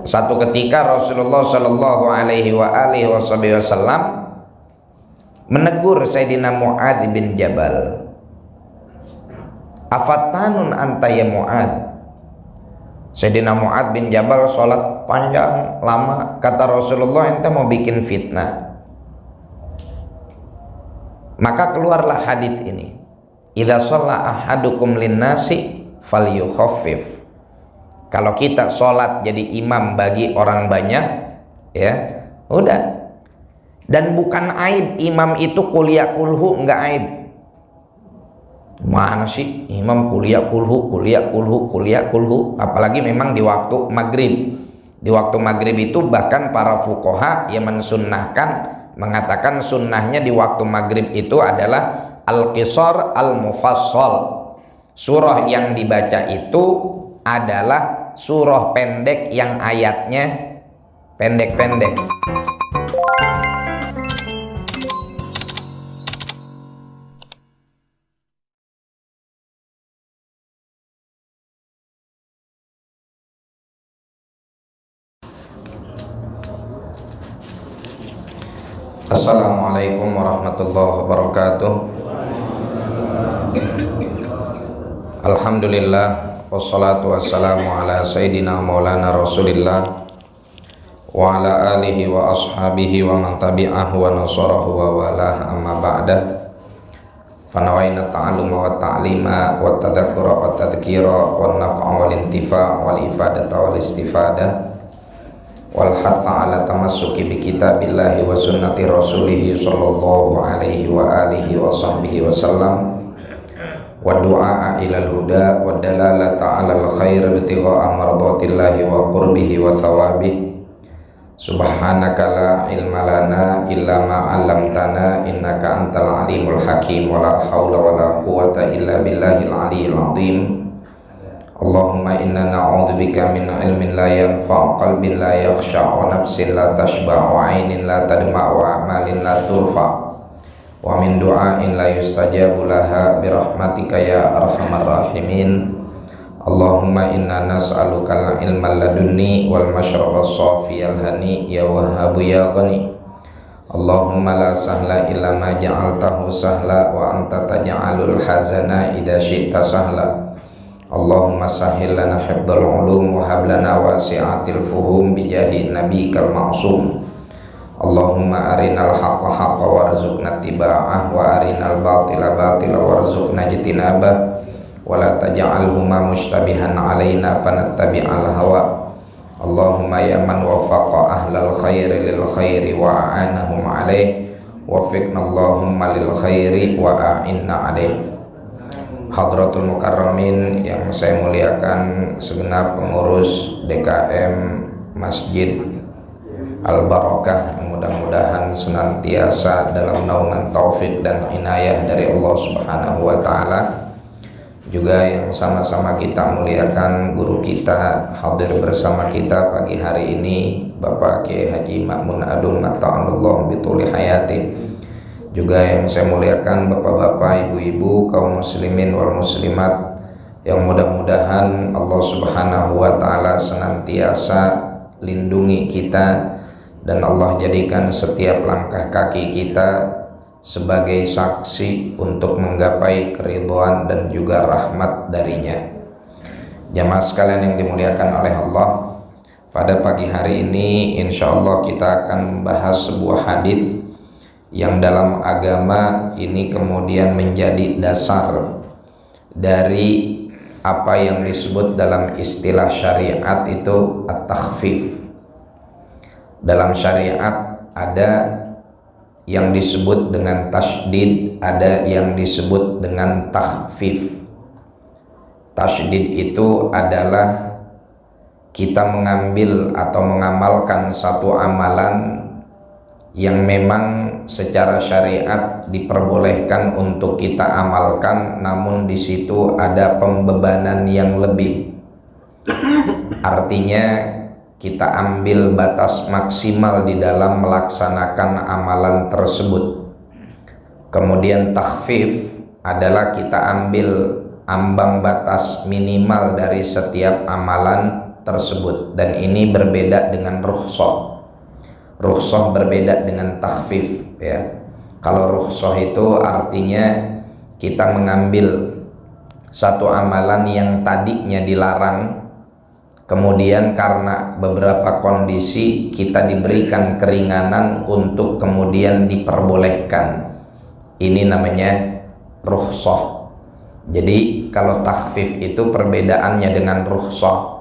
Satu ketika Rasulullah Shallallahu Alaihi Wasallam menegur Sayyidina Mu'adz bin Jabal. Afatanun anta ya Mu'adz. Sayyidina Mu'adz bin Jabal sholat panjang lama. Kata Rasulullah, ente mau bikin fitnah. Maka keluarlah hadis ini. Idza shalla ahadukum linnasi falyukhaffif. Kalau kita sholat jadi imam bagi orang banyak, ya udah. Dan bukan aib imam itu kuliah kulhu, enggak aib. Mana sih imam kuliah kulhu, apalagi memang di waktu maghrib. Di waktu maghrib itu bahkan para fuqaha yang mensunnahkan, mengatakan sunnahnya di waktu maghrib itu adalah al-qisar al-mufassal. Surah yang dibaca itu adalah surah pendek yang ayatnya pendek-pendek. Assalamualaikum warahmatullahi wabarakatuh. Alhamdulillah, wassalatu wassalamu ala sayyidina maulana rasulillah wa ala alihi wa ashabihi wa man tabi'ahu wa nasarahu wa walah, amma ba'da. Fanawaina ta'alluma wa ta'lima wa tadhakkura wa tadhkira wa naf'a wal intifa' wal ifadata wal istifada wal hatha ala tamassuki bi kitabillahi wa sunnati rasulihi sallallahu alaihi wa alihi wa sahbihi wa sallam wa du'a ilal huda wa dalalata alal khair bitigha'a mardatillahi wa qurbihi wa thawabih. Subhanaka la ilma lana illa ma 'allamtana innaka antal alimul hakim wa la haula wa la quwwata illa billahil aliyyil azim. Allahumma inna na'udzubika min ilmin la yanfa', qalbin la yakhsha', wa nafsin la tashba', wa 'ainin la tadma', wa amalin la turfa', wa min du'ain la yustajabu laha birahmatika ya arhamar rahimin. Allahumma inna nas'aluka al-ilma ladunni wal mashraba safiyal hani ya wahhabu ya ghani. Allahumma la sahla illa ma ja'altahu sahla wa anta taj'alul hazana idza syi'ta sahla. Allahumma sahhil lana hifdzal ulum wa hab lana wasi'atil fuhum bi jahi nabiyikal ma'sum. Allahumma arinal haqqa haqqa warzuqna ittiba'ah wa arinal batila batila warzuqna ijtinabah wa la taj'alhuma mushtabihan alaina fanattabi'al hawa. Allahumma ya man waffaqa ahlal khairi lil khairi wa a'anahum alaih waffiqna Allahumma lil khairi wa a'inna alaih. Hadratul Mukarramin yang saya muliakan, segenap pengurus DKM Masjid Al-Barakah, mudah-mudahan senantiasa dalam naungan taufik dan inayah dari Allah Subhanahu wa Ta'ala. Juga yang sama-sama kita muliakan guru kita, hadir bersama kita pagi hari ini, Bapak Kiai Haji Ma'mun Adung mata'anullah bituli hayati. Juga yang saya muliakan bapak-bapak, ibu-ibu, kaum muslimin wal muslimat, yang mudah-mudahan Allah Subhanahu wa Ta'ala senantiasa lindungi kita dan Allah jadikan setiap langkah kaki kita sebagai saksi untuk menggapai keridhaan dan juga rahmat darinya. Jamaah sekalian yang dimuliakan oleh Allah, pada pagi hari ini insyaallah kita akan membahas sebuah hadis yang dalam agama ini kemudian menjadi dasar dari apa yang disebut dalam istilah syariat itu at-takhfif. Dalam syariat ada yang disebut dengan tasydid, ada yang disebut dengan takhfif. Tasydid itu adalah kita mengambil atau mengamalkan satu amalan yang memang secara syariat diperbolehkan untuk kita amalkan, namun di situ ada pembebanan yang lebih. Artinya kita ambil batas maksimal di dalam melaksanakan amalan tersebut. Kemudian takhfif adalah kita ambil ambang batas minimal dari setiap amalan tersebut. Dan ini berbeda dengan rukhsah. Rukhsah berbeda dengan takhfif ya. Kalau rukhsah itu artinya kita mengambil satu amalan yang tadinya dilarang, kemudian karena beberapa kondisi kita diberikan keringanan untuk kemudian diperbolehkan. Ini namanya rukhsah. Jadi kalau takhfif itu perbedaannya dengan rukhsah.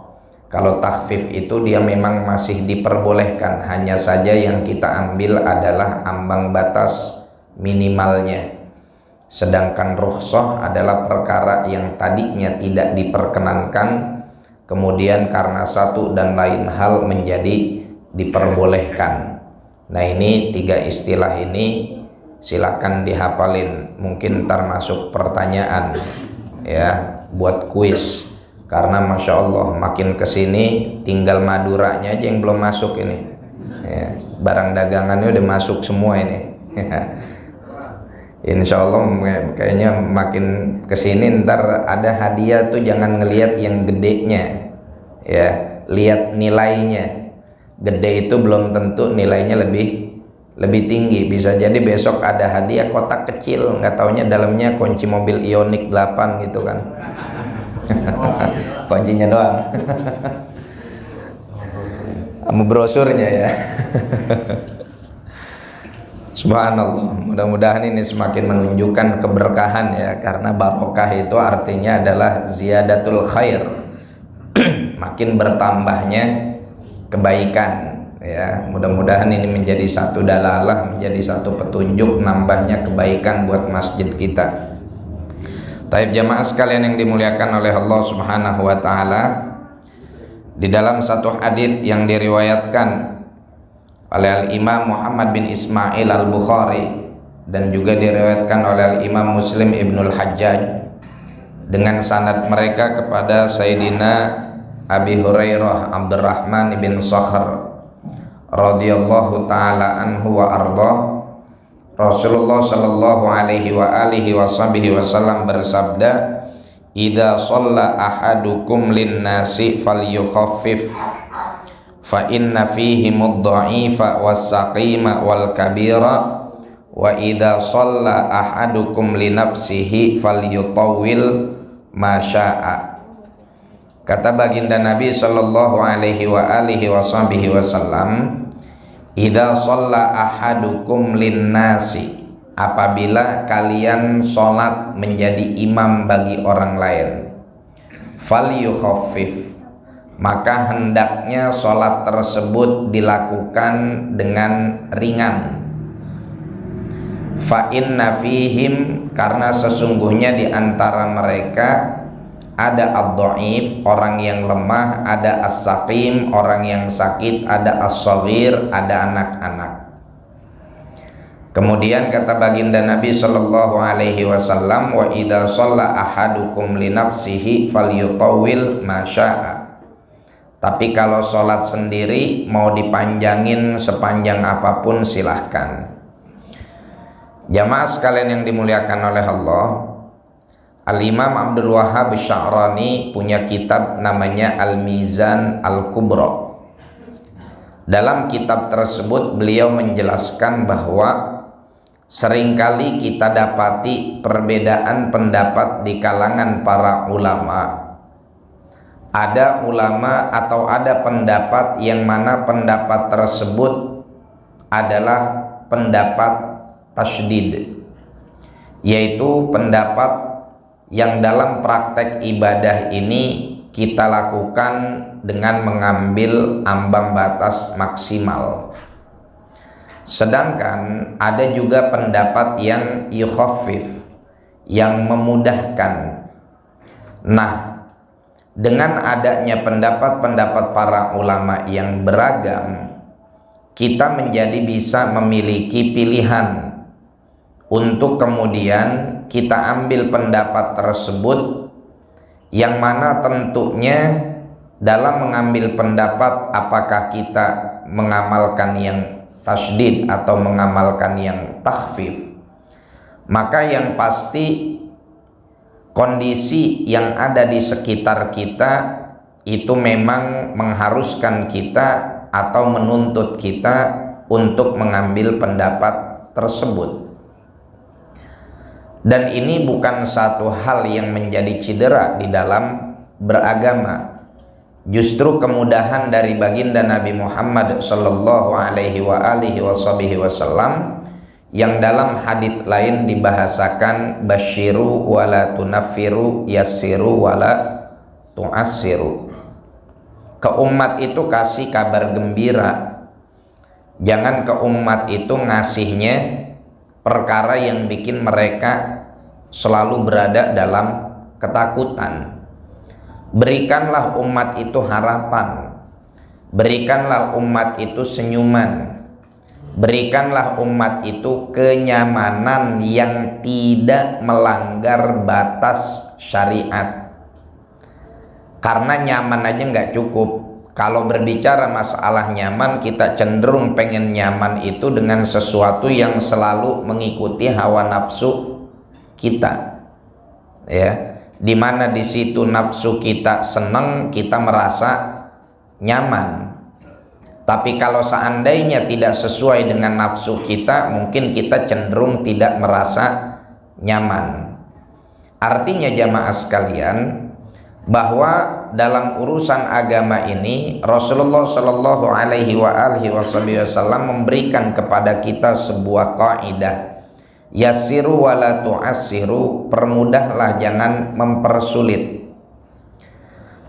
Kalau takhfif itu dia memang masih diperbolehkan, hanya saja yang kita ambil adalah ambang batas minimalnya. Sedangkan rukhsah adalah perkara yang tadinya tidak diperkenankan, kemudian karena satu dan lain hal menjadi diperbolehkan. Nah, ini tiga istilah ini silakan dihafalin, mungkin ntar masuk pertanyaan ya buat kuis, karena Masya Allah makin kesini tinggal Maduranya aja yang belum masuk ini ya, barang dagangannya udah masuk semua ini. Insya Allah kayaknya makin kesini ntar ada hadiah tuh jangan ngelihat yang gedenya ya, lihat nilainya. Gede itu belum tentu nilainya lebih tinggi. Bisa jadi besok ada hadiah kotak kecil, nggak taunya dalamnya kunci mobil Ioniq 8 gitu kan. Kuncinya doang. Sama brosurnya ya. Subhanallah, mudah-mudahan ini semakin menunjukkan keberkahan ya, karena barokah itu artinya adalah ziyadatul khair. Makin bertambahnya kebaikan ya. Mudah-mudahan ini menjadi satu dalalah, menjadi satu petunjuk nambahnya kebaikan buat masjid kita. Taib jamaah sekalian yang dimuliakan oleh Allah Subhanahu wa taala, di dalam satu hadis yang diriwayatkan oleh Al-Imam Muhammad bin Ismail Al-Bukhari dan juga diriwayatkan oleh Al-Imam Muslim Ibnul Hajjaj dengan sanad mereka kepada Sayyidina Abi Hurairah Abdurrahman bin Sakhr radhiyallahu taala anhu wa ardhah. Rasulullah sallallahu alaihi wa alihi wasallam bersabda, "Idza shalla ahadukum lin-nasi falyukhaffif fa inna fihi mudha'ifa was-saqima wal kabira wa idza shalla ahadukum li nafsihi falyutawwil ma syaa." Kata baginda Nabi sallallahu alaihi wa alihi wasallam, idza shalla ahadukum lin-nasi, apabila kalian sholat menjadi imam bagi orang lain, falyukhaffif, maka hendaknya sholat tersebut dilakukan dengan ringan. Fa inna fihim, karena sesungguhnya di antara mereka ada ad-dhaif, orang yang lemah, ada as-saqim, orang yang sakit, ada as-shaghir, ada anak-anak. Kemudian kata baginda Nabi sallallahu alaihi wasallam, wa idza shalla ahadukum li nafsihi falyutawwil ma syaa. Tapi kalau sholat sendiri mau dipanjangin sepanjang apapun silahkan. Jamaah sekalian yang dimuliakan oleh Allah, Al-Imam Abdul Wahhab Sya'rani punya kitab namanya Al-Mizan Al-Kubra. Dalam kitab tersebut beliau menjelaskan bahwa seringkali kita dapati perbedaan pendapat di kalangan para ulama. Ada ulama atau ada pendapat yang mana pendapat tersebut adalah pendapat tasydid, yaitu pendapat yang dalam praktek ibadah ini kita lakukan dengan mengambil ambang batas maksimal. Sedangkan ada juga pendapat yang yukhaffif, yang memudahkan. Nah, dengan adanya pendapat-pendapat para ulama yang beragam, kita menjadi bisa memiliki pilihan untuk kemudian kita ambil pendapat tersebut, yang mana tentunya dalam mengambil pendapat apakah kita mengamalkan yang tasydid atau mengamalkan yang takhfif, maka yang pasti kondisi yang ada di sekitar kita itu memang mengharuskan kita atau menuntut kita untuk mengambil pendapat tersebut. Dan ini bukan satu hal yang menjadi cedera di dalam beragama. Justru kemudahan dari baginda Nabi Muhammad sallallahu alaihi wasallam yang dalam hadis lain dibahasakan basyiru wala tunaffiru yassiru wala tu'assiru. Ke umat itu kasih kabar gembira. Jangan ke umat itu ngasihnya perkara yang bikin mereka selalu berada dalam ketakutan. Berikanlah umat itu harapan, berikanlah umat itu senyuman, berikanlah umat itu kenyamanan yang tidak melanggar batas syariat. Karena nyaman aja nggak cukup. Kalau berbicara masalah nyaman, kita cenderung pengen nyaman itu dengan sesuatu yang selalu mengikuti hawa nafsu kita, ya. Dimana di situ nafsu kita senang, kita merasa nyaman. Tapi kalau seandainya tidak sesuai dengan nafsu kita, mungkin kita cenderung tidak merasa nyaman. Artinya jamaah sekalian, bahwa dalam urusan agama ini Rasulullah Shallallahu Alaihi Wasallam memberikan kepada kita sebuah kaidah, yassiru wala tu'assiru, permudahlah jangan mempersulit.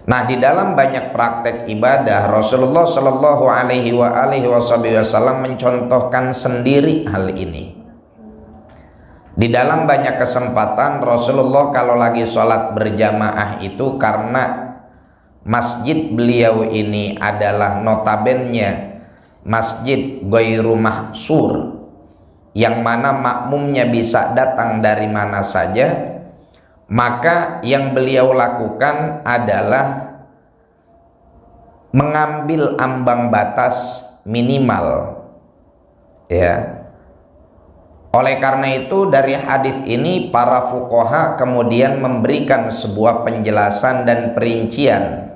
Nah, di dalam banyak praktek ibadah Rasulullah Shallallahu Alaihi Wasallam mencontohkan sendiri hal ini. Di dalam banyak kesempatan Rasulullah kalau lagi sholat berjamaah itu, karena masjid beliau ini adalah notabennya masjid ghairu mahsur, yang mana makmumnya bisa datang dari mana saja, maka yang beliau lakukan adalah mengambil ambang batas minimal, ya. Oleh karena itu dari hadis ini para fuqaha kemudian memberikan sebuah penjelasan dan perincian.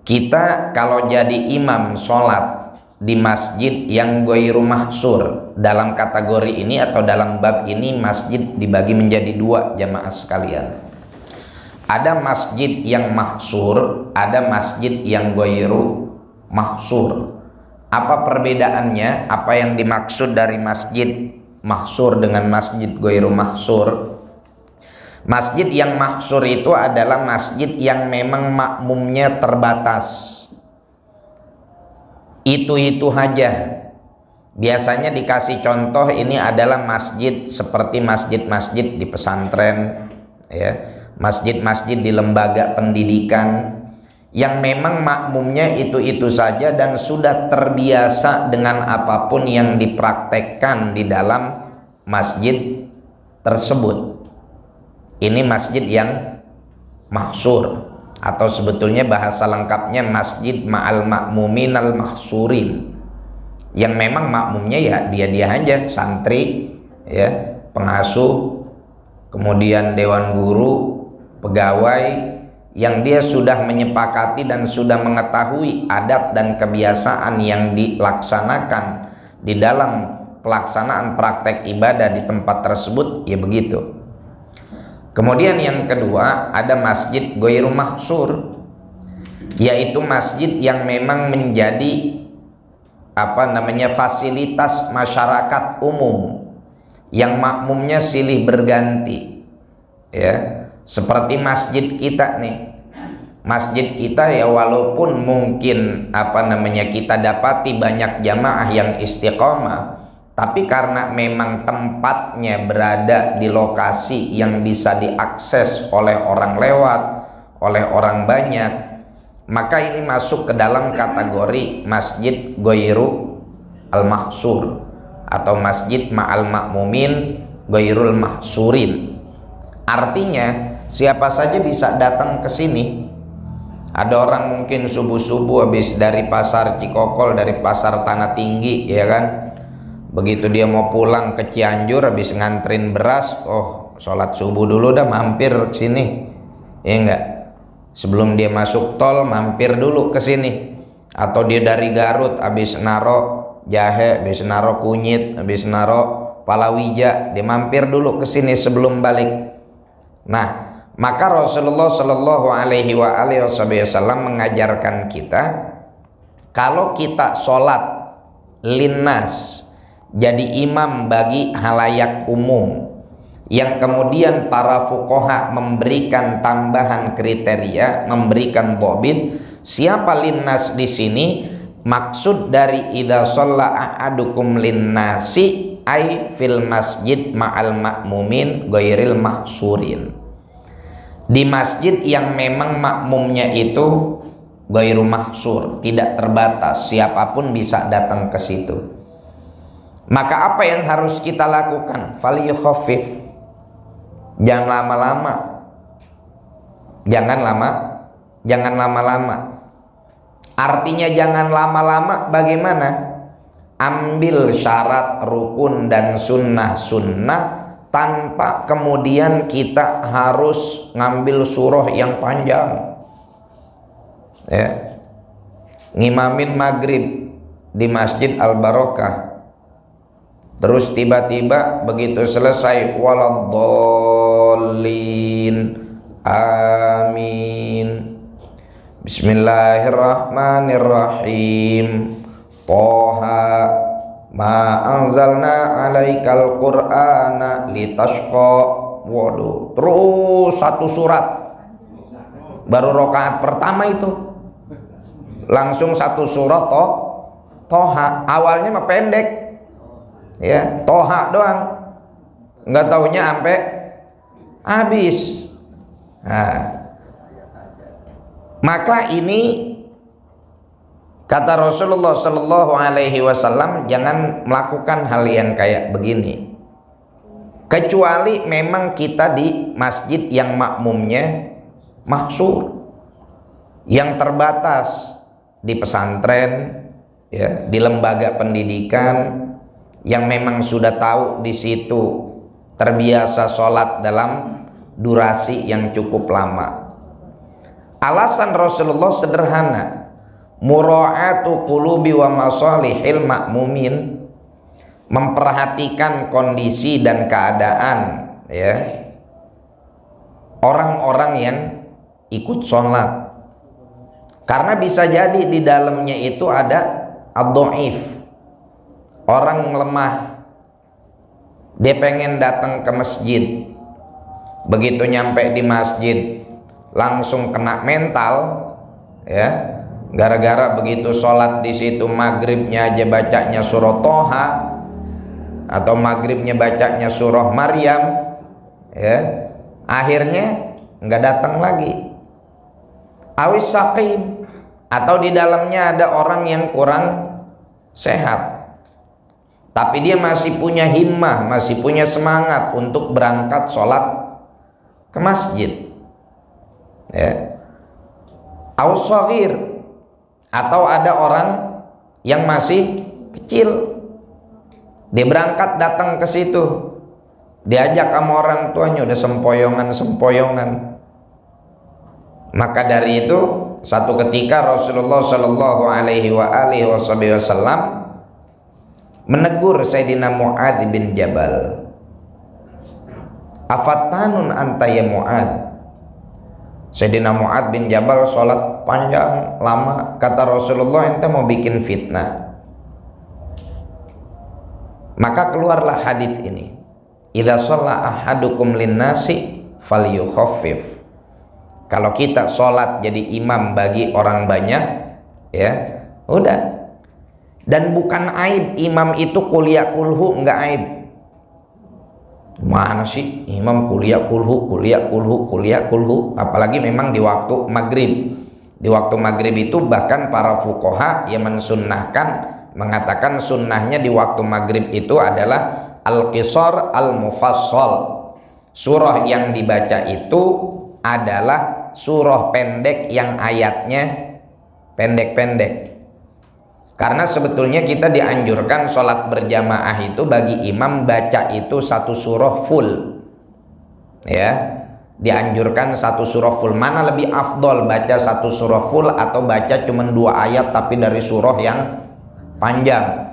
Kita kalau jadi imam sholat di masjid yang ghairu mahsur, dalam kategori ini atau dalam bab ini masjid dibagi menjadi dua jamaah sekalian. Ada masjid yang mahsur, ada masjid yang ghairu mahsur. Apa perbedaannya? Apa yang dimaksud dari masjid mahsur dengan masjid ghairu mahsur? Masjid yang mahsur itu adalah masjid yang memang makmumnya terbatas. Itu aja. Biasanya dikasih contoh ini adalah masjid seperti masjid-masjid di pesantren, ya, masjid-masjid di lembaga pendidikan yang memang makmumnya itu saja dan sudah terbiasa dengan apapun yang dipraktekkan di dalam masjid tersebut. Ini masjid yang mahsur, atau sebetulnya bahasa lengkapnya masjid ma'al ma'mumin al mahsurin, yang memang makmumnya ya dia aja, santri, ya, pengasuh, kemudian dewan guru, pegawai, yang dia sudah menyepakati dan sudah mengetahui adat dan kebiasaan yang dilaksanakan di dalam pelaksanaan praktek ibadah di tempat tersebut, ya begitu. Kemudian yang kedua ada masjid ghairu mahsur, yaitu masjid yang memang menjadi fasilitas masyarakat umum yang makmumnya silih berganti, ya. Seperti masjid kita nih, masjid kita ya walaupun mungkin kita dapati banyak jamaah yang istiqomah, tapi karena memang tempatnya berada di lokasi yang bisa diakses oleh orang lewat, oleh orang banyak, maka ini masuk ke dalam kategori masjid ghairu al-mahsur atau masjid ma'al ma'mumin ghairul mahsurin. Artinya siapa saja bisa datang ke sini. Ada orang mungkin subuh-subuh habis dari pasar Cikokol, dari pasar Tanah Tinggi, ya kan, begitu dia mau pulang ke Cianjur habis nganterin beras, oh sholat subuh dulu dah mampir ke sini, ya enggak. Sebelum dia masuk tol mampir dulu ke sini. Atau dia dari Garut habis naro jahe, habis naro kunyit, habis naro palawija, dia mampir dulu ke sini sebelum balik. Nah, maka Rasulullah Shallallahu Alaihi Wasallam mengajarkan kita kalau kita sholat linnas, jadi imam bagi halayak umum, yang kemudian para fuqaha memberikan tambahan kriteria, memberikan dhobit. Siapa linnas di sini? Maksud dari idza shalla ahadukum linnasi ay fil masjid ma'al ma'mumin ghairil mahsurin. Di masjid yang memang makmumnya itu ghairu mahsur, tidak terbatas, siapapun bisa datang ke situ. Maka apa yang harus kita lakukan? Falyukhaffif. Jangan lama-lama. Jangan lama-lama. Artinya jangan lama-lama bagaimana? Ambil syarat rukun dan sunnah-sunnah tanpa kemudian kita harus ngambil surah yang panjang. Ya. Ngimamin maghrib di Masjid Al-Barokah. Terus tiba-tiba begitu selesai waladdallin amin bismillahirrahmanirrahim Toha ma anzalna alaikal qur'ana litashqa. Waduh, terus satu surat, baru rakaat pertama itu langsung satu surah Toha. Awalnya mah pendek ya, Toha doang, nggak taunya sampai habis. Nah, maka ini kata Rasulullah Shallallahu Alaihi Wasallam, jangan melakukan hal yang kayak begini kecuali memang kita di masjid yang makmumnya mahsur, yang terbatas, di pesantren ya, di lembaga pendidikan yang memang sudah tahu di situ terbiasa sholat dalam durasi yang cukup lama. Alasan Rasulullah sederhana, mura'atu qulubi wa masalihil ma'mumin, memperhatikan kondisi dan keadaan ya orang-orang yang ikut sholat, karena bisa jadi di dalamnya itu ada ad-dhaif, orang lemah, dia pengen datang ke masjid, begitu nyampe di masjid langsung kena mental ya, gara-gara begitu sholat di situ maghribnya aja bacanya surah Toha atau maghribnya bacanya surah Maryam ya, akhirnya nggak datang lagi. Awis saqim, atau di dalamnya ada orang yang kurang sehat, tapi dia masih punya himmah, masih punya semangat untuk berangkat sholat ke masjid ya. Aus shaghir, atau ada orang yang masih kecil, dia berangkat datang ke situ, diajak sama orang tuanya udah sempoyongan. Maka dari itu satu ketika Rasulullah Shallallahu Alaihi Wasallam menegur Sayyidina Mu'adz bin Jabal, afattanun anta ya Mu'adz. Sayyidina Mu'adz bin Jabal sholat panjang lama, kata Rasulullah, ente mau bikin fitnah. Maka keluarlah hadis ini, idza shalla ahadukum linnasi falyukhaffif. Kalau kita sholat jadi imam bagi orang banyak ya udah, dan bukan aib imam itu kuliah kulhu, enggak aib. Mana sih imam kuliah kulhu, apalagi memang di waktu maghrib. Di waktu maghrib itu bahkan para fuqaha yang mensunnahkan, mengatakan sunnahnya di waktu maghrib itu adalah al-qisar al-mufassal. Surah yang dibaca itu adalah surah pendek yang ayatnya pendek-pendek. Karena sebetulnya kita dianjurkan sholat berjamaah itu bagi imam baca itu satu surah full ya, dianjurkan satu surah full. Mana lebih afdol, baca satu surah full atau baca cuma 2 ayat tapi dari surah yang panjang?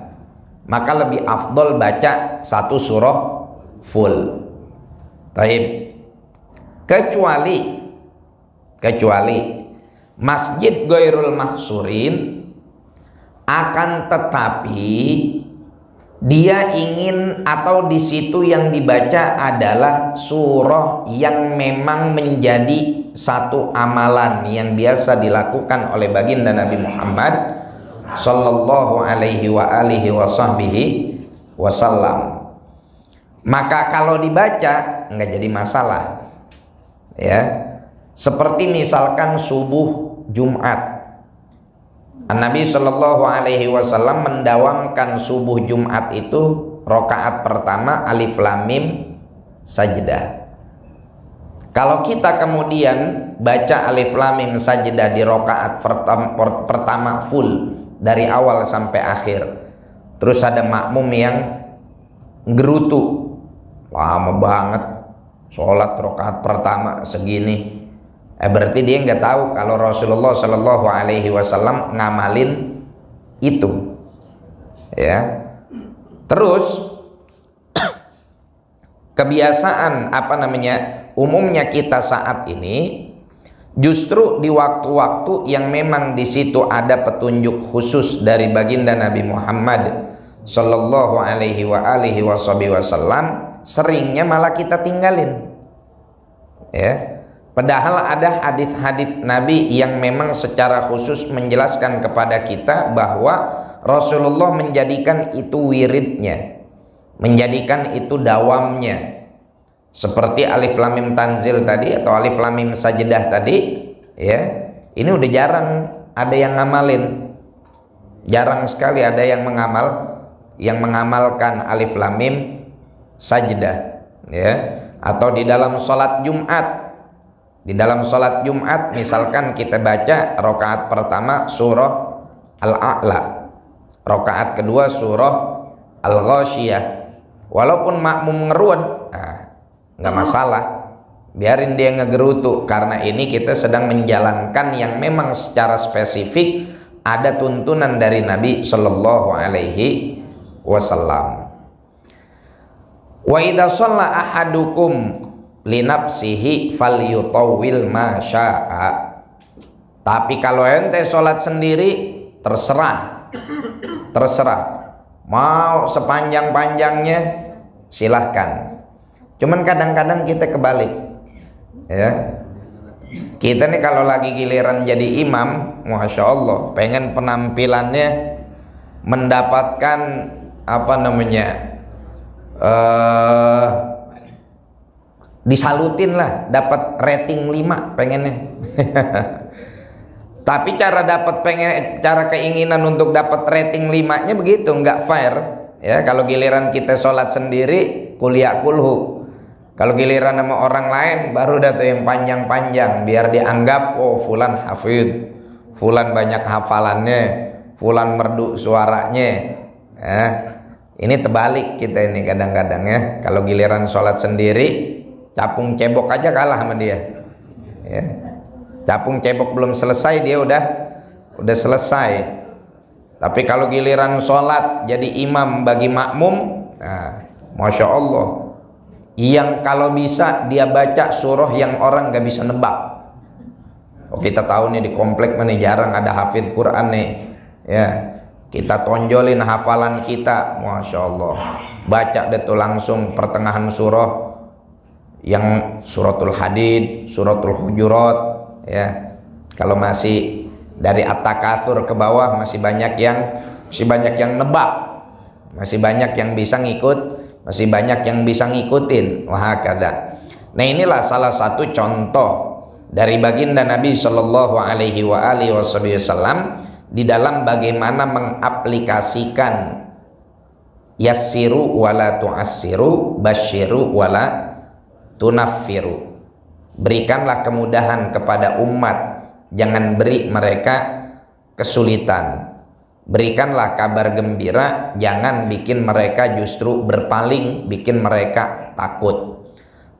Maka lebih afdol baca satu surah full. Taib. Kecuali masjid ghairul mahsurin, akan tetapi dia ingin atau di situ yang dibaca adalah surah yang memang menjadi satu amalan yang biasa dilakukan oleh baginda Nabi Muhammad sallallahu alaihi wa alihi wasallam. Maka kalau dibaca nggak jadi masalah, ya. Seperti misalkan subuh Jumat, Nabi Shallallahu Alaihi Wasallam mendawamkan subuh Jumat itu rokaat pertama alif lam mim sajdah. Kalau kita kemudian baca alif lam mim sajdah di rokaat pertama full dari awal sampai akhir, terus ada makmum yang gerutu, lama banget sholat rokaat pertama segini. Berarti dia nggak tahu kalau Rasulullah Shallallahu Alaihi Wasallam ngamalin itu, ya. Terus kebiasaan umumnya kita saat ini justru di waktu-waktu yang memang di situ ada petunjuk khusus dari baginda Nabi Muhammad Shallallahu Alaihi Wasallam, seringnya malah kita tinggalin, ya. Padahal ada hadis-hadis Nabi yang memang secara khusus menjelaskan kepada kita bahwa Rasulullah menjadikan itu wiridnya, menjadikan itu dawamnya. Seperti alif lam mim tanzil tadi atau alif lam mim sajdah tadi, ya. Ini udah jarang ada yang ngamalin. Jarang sekali ada yang mengamalkan alif lam mim sajdah, ya. Atau di dalam sholat Jumat. Di dalam sholat Jumat misalkan kita baca rokaat pertama surah Al-A'la, rokaat kedua surah Al-Ghasyiyah, walaupun makmum ngeruat, nggak masalah, biarin dia ngegerutu, karena ini kita sedang menjalankan yang memang secara spesifik ada tuntunan dari Nabi Shallallahu Alaihi Wasallam. Wa idza shalla ahadukum linafsihi falyutawwil ma syaa. Tapi kalau ente sholat sendiri terserah mau sepanjang-panjangnya silahkan. Cuman kadang-kadang kita kebalik, ya. Kita nih kalau lagi giliran jadi imam, Masya Allah, pengen penampilannya mendapatkan disalutin lah, dapat rating 5 pengennya. Tapi cara keinginan untuk dapat rating 5-nya begitu, nggak fair, ya. Kalau giliran kita sholat sendiri kuliah kulhu, kalau giliran sama orang lain baru datu yang panjang-panjang biar dianggap oh fulan hafid, fulan banyak hafalannya, fulan merdu suaranya, ya. Ini terbalik kita ini kadang-kadang, ya. Kalau giliran sholat sendiri capung cebok aja kalah sama dia, ya. Capung cebok belum selesai dia udah selesai. Tapi kalau giliran sholat jadi imam bagi makmum, Masya Allah, yang kalau bisa dia baca surah yang orang gak bisa nebak. Kita tahu nih di komplek mana jarang ada hafid Quran nih, ya. Kita tonjolin hafalan kita, Masya Allah, baca deh tuh langsung pertengahan surah yang suratul Hadid, suratul Hujurat, ya. Kalau masih dari At-Takatsur ke bawah masih banyak yang nebak, masih banyak yang bisa ngikutin, wahakadha. Nah, inilah salah satu contoh dari baginda Nabi Shallallahu Alaihi Wasallam di dalam bagaimana mengaplikasikan yassiru wala tu'assiru, basyiru wala tunaffiru. Berikanlah kemudahan kepada umat, jangan beri mereka kesulitan. Berikanlah kabar gembira, jangan bikin mereka justru berpaling, bikin mereka takut.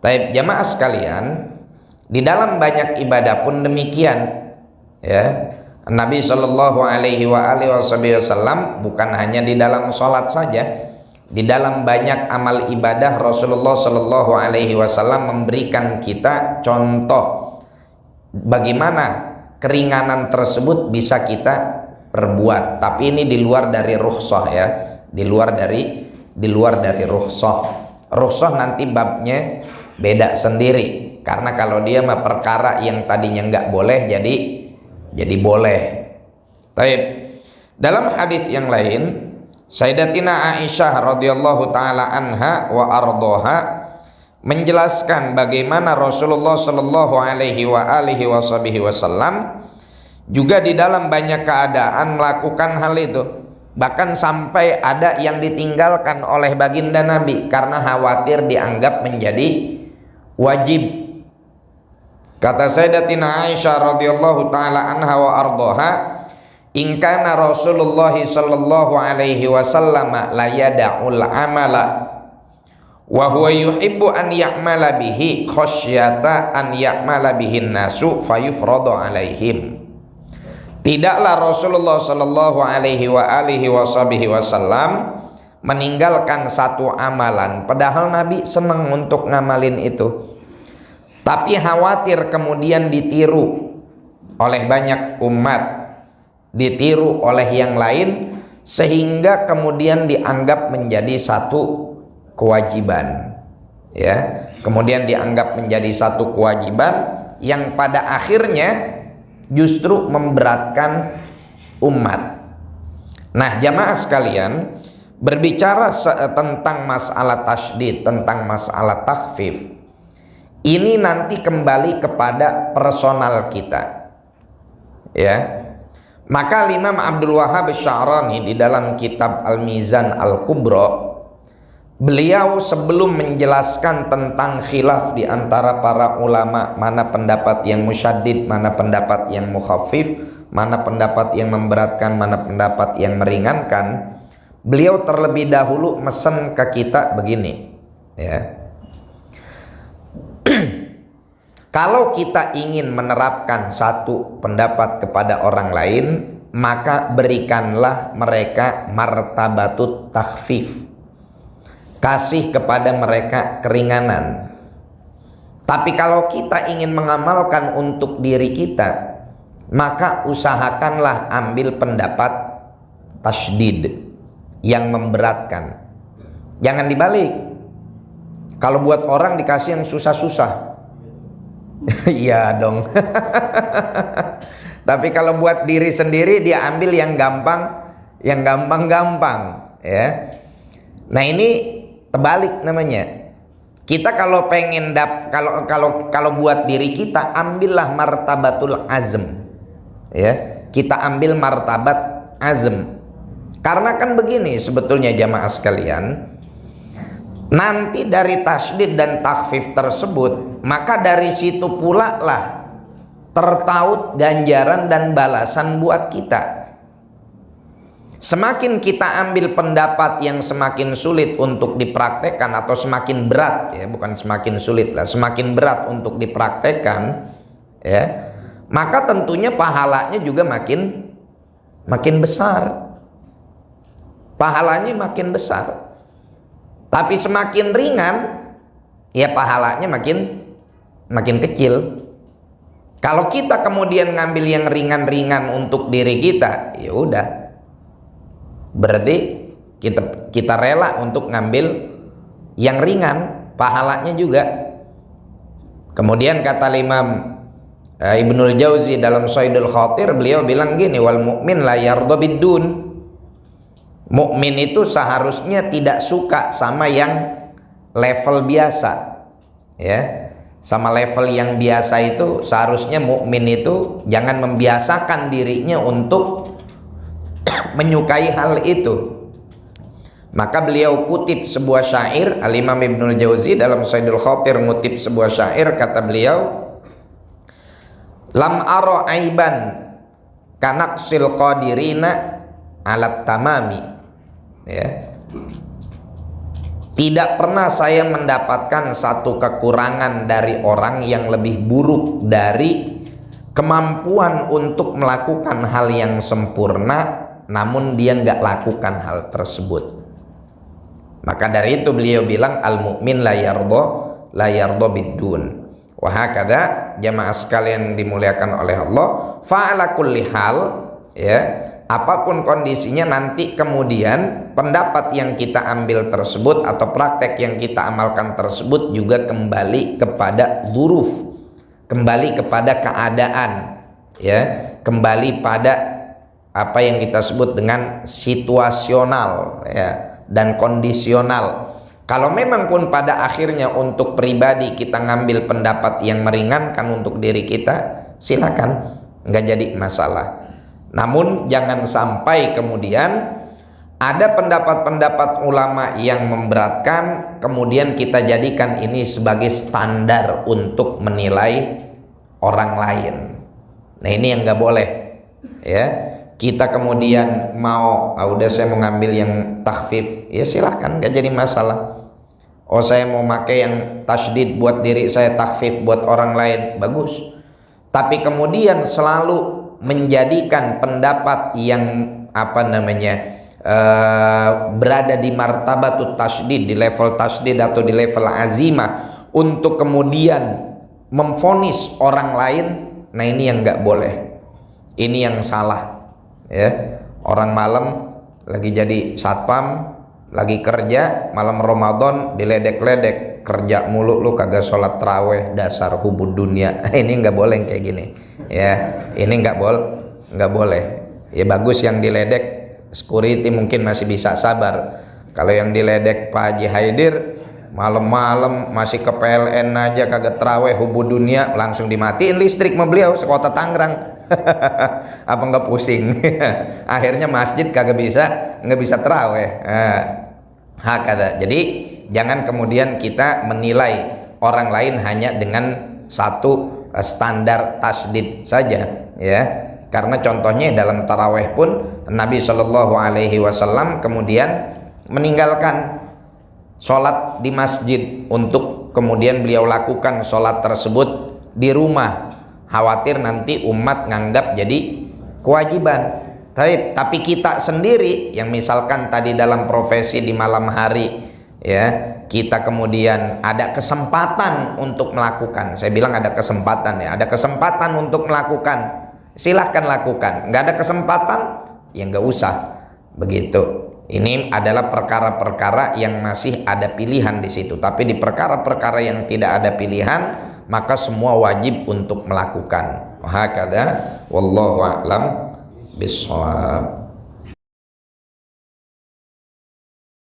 Taib jamaah sekalian, Di dalam banyak ibadah pun demikian, ya. Nabi Shallallahu Alaihi Wasallam bukan hanya di dalam sholat saja, di dalam banyak amal ibadah Rasulullah Shallallahu Alaihi Wasallam memberikan kita contoh bagaimana keringanan tersebut bisa kita perbuat. Tapi ini di luar dari rukhsah, ya, di luar dari rukhsah. Rukhsah nanti babnya beda sendiri, karena kalau dia mah perkara yang tadinya nggak boleh jadi boleh. Taib. Dalam hadis yang lain, Sayyidatina Aisyah radhiyallahu taala anha wa ardhaha menjelaskan bagaimana Rasulullah sallallahu alaihi wasallam juga di dalam banyak keadaan melakukan hal itu. Bahkan sampai ada yang ditinggalkan oleh baginda Nabi karena khawatir dianggap menjadi wajib. Kata Sayyidatina Aisyah radhiyallahu taala anha wa ardhaha, "In kana Rasulullah sallallahu alaihi wasallam la yada'ul amala wa huwa yuhibbu an ya'mala bihi khasyata an ya'mala bihin nasu fayufradu alaihim." Tidaklah Rasulullah sallallahu alaihi wasallam meninggalkan satu amalan, padahal Nabi senang untuk ngamalin itu, tapi khawatir kemudian ditiru oleh banyak umat, ditiru oleh yang lain, sehingga kemudian dianggap menjadi satu kewajiban, ya. Kemudian dianggap menjadi satu kewajiban yang pada akhirnya justru memberatkan umat. Nah, jamaah sekalian, berbicara tentang masalah tasydid, tentang masalah takhfif, ini nanti kembali kepada personal kita, ya. Maka Imam Abdul Wahhab Asy-Sya'rani di dalam kitab Al-Mizan Al-Kubra, beliau sebelum menjelaskan tentang khilaf di antara para ulama, mana pendapat yang musyaddid, mana pendapat yang mukhaffif, mana pendapat yang memberatkan, mana pendapat yang meringankan, beliau terlebih dahulu mesen ke kita begini, ya. Kalau kita ingin menerapkan satu pendapat kepada orang lain, maka berikanlah mereka martabatut takhfif, kasih kepada mereka keringanan. Tapi kalau kita ingin mengamalkan untuk diri kita, maka usahakanlah ambil pendapat tasydid yang memberatkan. Jangan dibalik. Kalau buat orang dikasih yang susah-susah, iya dong. Tapi kalau buat diri sendiri dia ambil yang gampang, yang gampang-gampang, ya. Nah, ini terbalik namanya. Kita kalau pengen kalau buat diri kita, ambillah martabatul azm, ya. Kita ambil martabat azm. Karena kan begini sebetulnya jamaah sekalian, nanti dari tasydid dan takhfif tersebut, maka dari situ pula lah tertaut ganjaran dan balasan buat kita. Semakin kita ambil pendapat yang semakin sulit untuk dipraktekkan, atau semakin berat, ya, bukan semakin sulit lah, semakin berat untuk dipraktekkan, ya, maka tentunya pahalanya juga makin besar. Pahalanya makin besar. Tapi semakin ringan, ya pahalanya makin kecil. Kalau kita kemudian ngambil yang ringan-ringan untuk diri kita, ya udah, berarti kita rela untuk ngambil yang ringan, pahalanya juga. Kemudian kata Imam Ibnul Jauzi dalam Shaidul Khatir, beliau bilang gini, wal mu'min la yarda bidun. Mukmin itu seharusnya tidak suka sama yang level biasa, ya. Sama level yang biasa itu seharusnya mukmin itu jangan membiasakan dirinya untuk menyukai hal itu. Maka beliau kutip sebuah syair, Al-Imam Ibnul Jauzi dalam Shaidul Khatir ngutip sebuah syair, kata beliau, lam ara aiban kanaqsil qadirina alat tamami, ya. Tidak pernah saya mendapatkan satu kekurangan dari orang yang lebih buruk dari kemampuan untuk melakukan hal yang sempurna, namun dia nggak lakukan hal tersebut. Maka dari itu beliau bilang al-mu'min la yardo bidun. Wahakadha jamaah sekalian dimuliakan oleh Allah, fa'ala kulli hal, ya, apapun kondisinya nanti kemudian pendapat yang kita ambil tersebut atau praktek yang kita amalkan tersebut juga kembali kepada dzuruf, kembali kepada keadaan, ya, kembali pada apa yang kita sebut dengan situasional, ya, dan kondisional. Kalau memang pun pada akhirnya untuk pribadi kita ngambil pendapat yang meringankan untuk diri kita, silakan, nggak jadi masalah. Namun jangan sampai kemudian ada pendapat-pendapat ulama yang memberatkan, kemudian kita jadikan ini sebagai standar untuk menilai orang lain. Nah ini yang nggak boleh, ya. Kita kemudian mau, udah saya mau ngambil yang takhfif, ya silahkan, nggak jadi masalah. Oh saya mau pakai yang tasydid buat diri saya, takhfif buat orang lain, bagus. Tapi kemudian selalu menjadikan pendapat yang berada di martabatut tasydid, di level tasydid atau di level azimah, untuk kemudian memvonis orang lain. Nah ini yang nggak boleh, ini yang salah, ya. Orang malam lagi jadi satpam, lagi kerja, malam Ramadan diledek-ledek, kerja mulu lu kagak sholat taraweh, dasar hubud dunia. Ini nggak boleh kayak gini, ya. Ini nggak boleh. Ya bagus yang diledek security mungkin masih bisa sabar. Kalau yang diledek Pak Haji Haidir malam-malam masih ke PLN aja kagak taraweh, hubud dunia, langsung dimatiin listrik sama beliau sekota Tangerang. Apa nggak pusing? Akhirnya masjid nggak bisa taraweh. Hakada. Jadi jangan kemudian kita menilai orang lain hanya dengan satu standar tasydid saja, ya. Karena contohnya dalam taraweh pun Nabi Shallallahu Alaihi Wasallam kemudian meninggalkan sholat di masjid untuk kemudian beliau lakukan sholat tersebut di rumah, khawatir nanti umat nganggap jadi kewajiban. Tapi kita sendiri yang misalkan tadi dalam profesi di malam hari, ya, kita kemudian ada kesempatan untuk melakukan, saya bilang ada kesempatan, ya, ada kesempatan untuk melakukan, silahkan lakukan. Nggak ada kesempatan, ya nggak usah begitu. Ini adalah perkara-perkara yang masih ada pilihan di situ. Tapi di perkara-perkara yang tidak ada pilihan, maka semua wajib untuk melakukan. Hakada wallahu a'lam bishawab.